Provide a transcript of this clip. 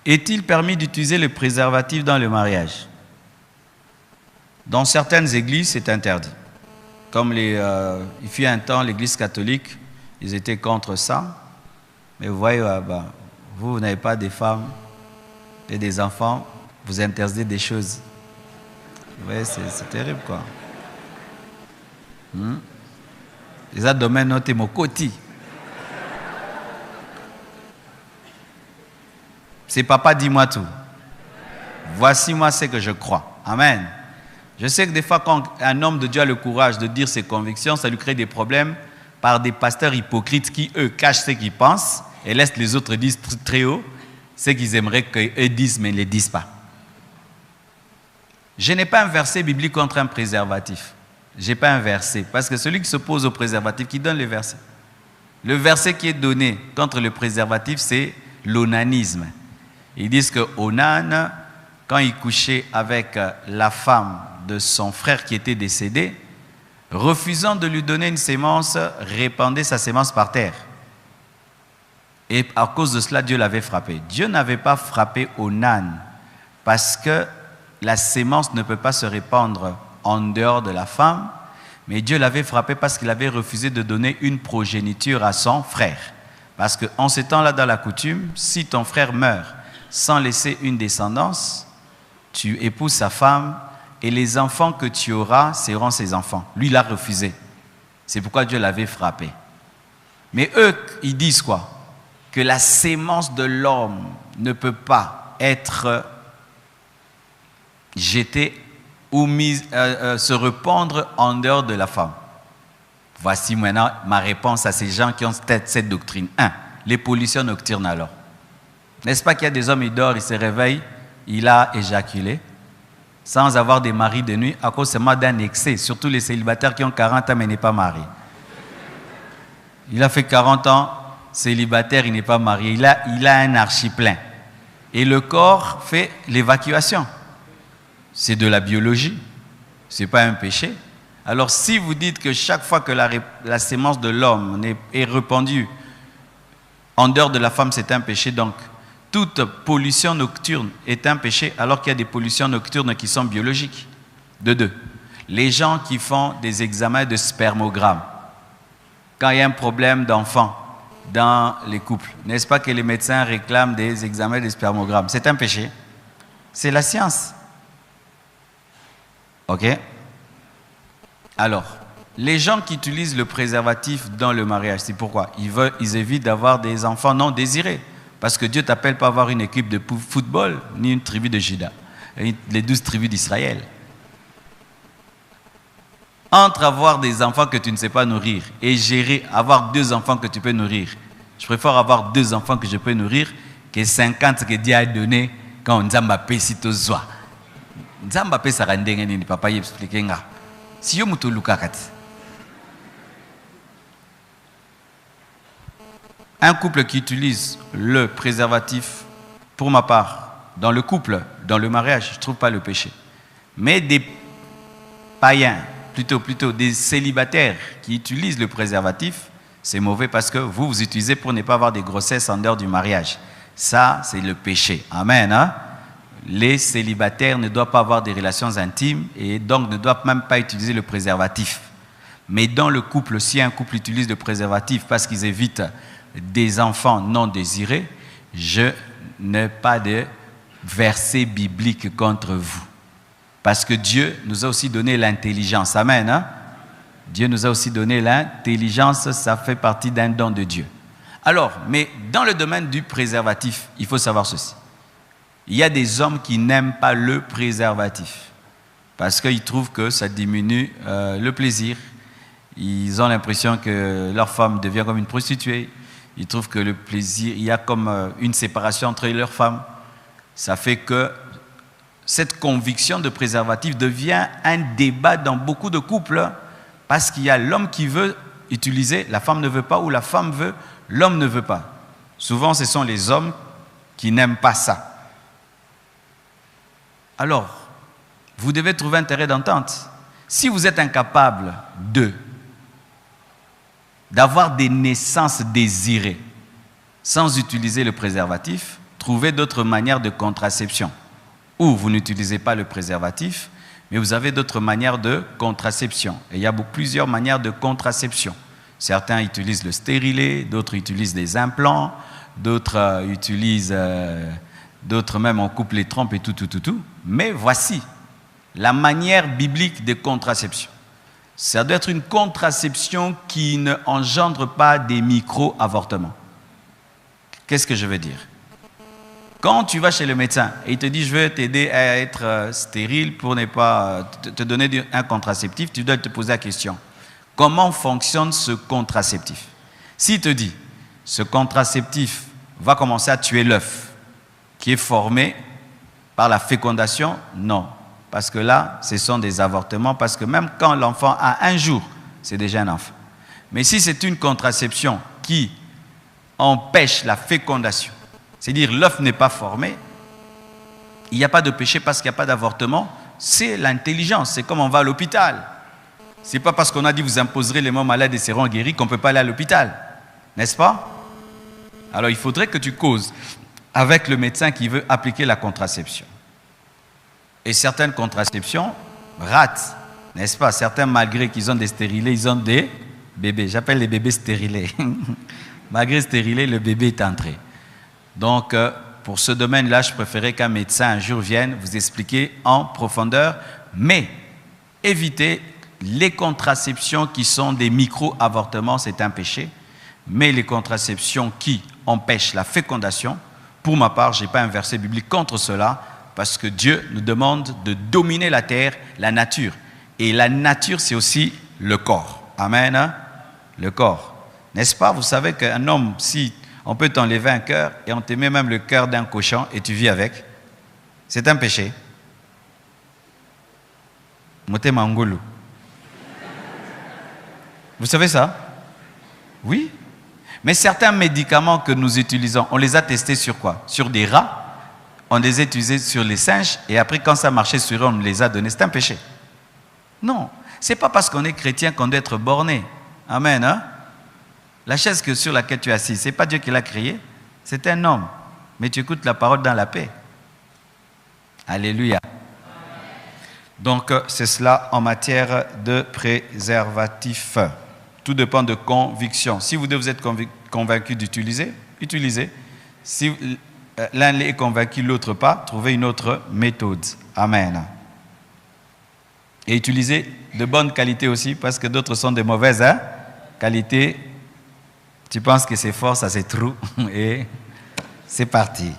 Est-il permis d'utiliser le préservatif dans le mariage? Dans certaines églises, c'est interdit. Comme il fut un temps, l'église catholique, ils étaient contre ça. Mais vous voyez, vous n'avez pas des femmes et des enfants, vous interdisez des choses. Vous voyez, c'est terrible, quoi. Les autres domaines n'ont été mon côté. C'est papa, dis-moi tout. Voici moi ce que je crois. Amen. Je sais que des fois, quand un homme de Dieu a le courage de dire ses convictions, ça lui crée des problèmes par des pasteurs hypocrites qui, eux, cachent ce qu'ils pensent et laissent les autres dire très haut ce qu'ils aimeraient qu'eux disent, mais ils ne le disent pas. Je n'ai pas un verset biblique contre un préservatif. Je n'ai pas un verset. Parce que celui qui s'oppose au préservatif, qui donne le verset. Le verset qui est donné contre le préservatif, c'est l'onanisme. Ils disent que Onan, quand il couchait avec la femme de son frère qui était décédé, refusant de lui donner une sémence, répandait sa sémence par terre. Et à cause de cela, Dieu l'avait frappé. Dieu n'avait pas frappé Onan parce que la sémence ne peut pas se répandre en dehors de la femme, mais Dieu l'avait frappé parce qu'il avait refusé de donner une progéniture à son frère. Parce qu'en ces temps-là, dans la coutume, si ton frère meurt sans laisser une descendance, tu épouses sa femme et les enfants que tu auras seront ses enfants. Lui, il a refusé. C'est pourquoi Dieu l'avait frappé. Mais eux, ils disent quoi? Que la sémence de l'homme ne peut pas être jetée ou se répandre en dehors de la femme. Voici maintenant ma réponse à ces gens qui ont cette doctrine. 1. Les pollutions nocturnes alors. N'est-ce pas qu'il y a des hommes, ils dorment, ils se réveillent, il a éjaculé, sans avoir des maris de nuit, à cause seulement d'un excès, surtout les célibataires qui ont 40 ans mais n'est pas marié. Il a fait 40 ans, célibataire, il n'est pas marié, il a un archiplein. Et le corps fait l'évacuation. C'est de la biologie, ce n'est pas un péché. Alors si vous dites que chaque fois que la sémence de l'homme est répandue en dehors de la femme, c'est un péché, donc toute pollution nocturne est un péché, alors qu'il y a des pollutions nocturnes qui sont biologiques. De deux, les gens qui font des examens de spermogramme, quand il y a un problème d'enfant dans les couples, n'est-ce pas que les médecins réclament des examens de spermogramme? C'est un péché. C'est la science. Ok? Alors, les gens qui utilisent le préservatif dans le mariage, c'est pourquoi? Ils évitent d'avoir des enfants non désirés. Parce que Dieu ne t'appelle pas à avoir une équipe de football, ni une tribu de Juda, les 12 tribus d'Israël. Entre avoir des enfants que tu ne sais pas nourrir et avoir 2 enfants que tu peux nourrir, je préfère avoir 2 enfants que je peux nourrir que 50 que Dieu a donné quand Nzamba paie si tu sois. Nzamba paie ça rende ni papa y explique nga. Si yo muto lukakati. Un couple qui utilise le préservatif, pour ma part, dans le couple, dans le mariage, je ne trouve pas le péché. Mais des païens, plutôt des célibataires qui utilisent le préservatif, c'est mauvais parce que vous utilisez pour ne pas avoir des grossesses en dehors du mariage. Ça, c'est le péché. Amen. Hein? Les célibataires ne doivent pas avoir des relations intimes et donc ne doivent même pas utiliser le préservatif. Mais dans le couple, si un couple utilise le préservatif parce qu'ils évitent des enfants non désirés, je n'ai pas de verset biblique contre vous. Parce que Dieu nous a aussi donné l'intelligence. Amen. Hein? Dieu nous a aussi donné l'intelligence, ça fait partie d'un don de Dieu. Alors, mais dans le domaine du préservatif, il faut savoir ceci. Il y a des hommes qui n'aiment pas le préservatif parce qu'ils trouvent que ça diminue le plaisir. Ils ont l'impression que leur femme devient comme une prostituée. Ils trouvent que le plaisir, il y a comme une séparation entre leur femme. Ça fait que cette conviction de préservatif devient un débat dans beaucoup de couples parce qu'il y a l'homme qui veut utiliser, la femme ne veut pas, ou la femme veut, l'homme ne veut pas. Souvent, ce sont les hommes qui n'aiment pas ça. Alors, vous devez trouver un terrain d'entente. Si vous êtes incapable d'avoir des naissances désirées sans utiliser le préservatif, trouvez d'autres manières de contraception. Ou vous n'utilisez pas le préservatif, mais vous avez d'autres manières de contraception. Et il y a plusieurs manières de contraception. Certains utilisent le stérilet, d'autres utilisent des implants, d'autres utilisent, d'autres même on coupe les trompes et tout. Mais voici la manière biblique de contraception. Ça doit être une contraception qui ne engendre pas des micro-avortements. Qu'est-ce que je veux dire? Quand tu vas chez le médecin et il te dit « je veux t'aider à être stérile pour ne pas te donner un contraceptif », tu dois te poser la question « comment fonctionne ce contraceptif ?» S'il te dit « ce contraceptif va commencer à tuer l'œuf qui est formé par la fécondation », non. Parce que là, ce sont des avortements, parce que même quand l'enfant a 1 jour, c'est déjà un enfant. Mais si c'est une contraception qui empêche la fécondation, c'est-à-dire l'œuf n'est pas formé, il n'y a pas de péché parce qu'il n'y a pas d'avortement, c'est l'intelligence, c'est comme on va à l'hôpital. Ce n'est pas parce qu'on a dit vous imposerez les morts malades et seront guéris qu'on ne peut pas aller à l'hôpital, n'est-ce pas? Alors il faudrait que tu causes avec le médecin qui veut appliquer la contraception. Et certaines contraceptions ratent, n'est-ce pas? Certains, malgré qu'ils ont des stérilés, ils ont des bébés. J'appelle les bébés stérilés. Malgré stérilé, le bébé est entré. Donc, pour ce domaine-là, je préférais qu'un médecin un jour vienne vous expliquer en profondeur, mais évitez les contraceptions qui sont des micro-avortements, c'est un péché, mais les contraceptions qui empêchent la fécondation, pour ma part, je n'ai pas un verset biblique contre cela, parce que Dieu nous demande de dominer la terre, la nature. Et la nature, c'est aussi le corps. Amen, hein? Le corps. N'est-ce pas? Vous savez qu'un homme, si on peut t'enlever un cœur et on te met même le cœur d'un cochon et tu vis avec, c'est un péché. Motema ngulu. Vous savez ça? Oui. Mais certains médicaments que nous utilisons, on les a testés sur quoi? Sur des rats. On les a utilisés sur les singes et après quand ça marchait sur eux, on les a donnés. C'est un péché. Non. Ce n'est pas parce qu'on est chrétien qu'on doit être borné. Amen, hein? La chaise sur laquelle tu es assis, ce n'est pas Dieu qui l'a créée, c'est un homme. Mais tu écoutes la parole dans la paix. Alléluia. Donc, c'est cela en matière de préservatif. Tout dépend de conviction. Si vous êtes convaincu d'utiliser, utilisez. Si l'un est convaincu, l'autre pas, trouvez une autre méthode. Amen. Et utilisez de bonne qualité aussi, parce que d'autres sont de mauvaise qualité. Tu penses que c'est fort, ça c'est trou, et c'est parti.